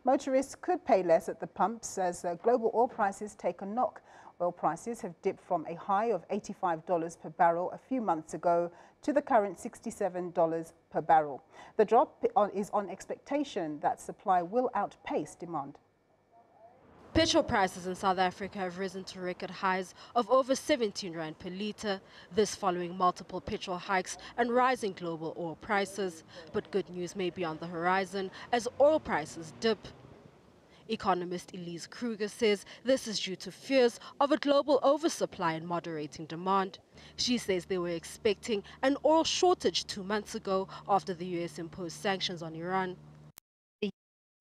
Motorists could pay less at the pumps as global oil prices take a knock. Oil prices have dipped from a high of $85 per barrel a few months ago to the current $67 per barrel. The drop is on expectation that supply will outpace demand. Petrol prices in South Africa have risen to record highs of over 17 rand per litre, this following multiple petrol hikes and rising global oil prices. But good news may be on the horizon as oil prices dip. Economist Elise Kruger says this is due to fears of a global oversupply and moderating demand. She says they were expecting an oil shortage 2 months ago after the US imposed sanctions on Iran.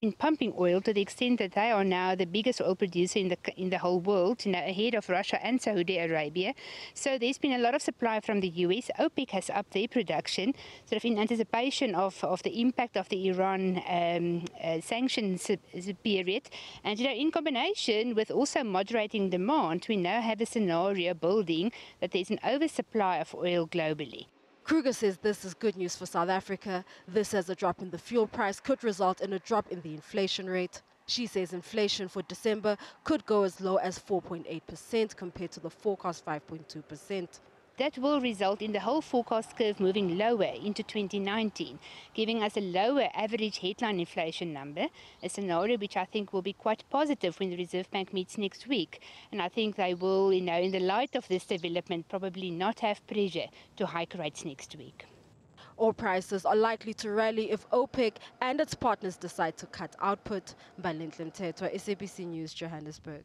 In pumping oil to the extent that they are now the biggest oil producer in the whole world, ahead of Russia and Saudi Arabia. So there's been a lot of supply from the US. OPEC has upped their production sort of in anticipation of the impact of the Iran sanctions period. And in combination with also moderating demand, we now have a scenario building that there's an oversupply of oil globally. Kruger says this is good news for South Africa. This, as a drop in the fuel price could result in a drop in the inflation rate. She says inflation for December could go as low as 4.8% compared to the forecast 5.2%. That will result in the whole forecast curve moving lower into 2019, giving us a lower average headline inflation number, a scenario which I think will be quite positive when the Reserve Bank meets next week. And I think they will, in the light of this development, probably not have pressure to hike rates next week. Oil prices are likely to rally if OPEC and its partners decide to cut output. Mbalindle Mthethwa, SABC News, Johannesburg.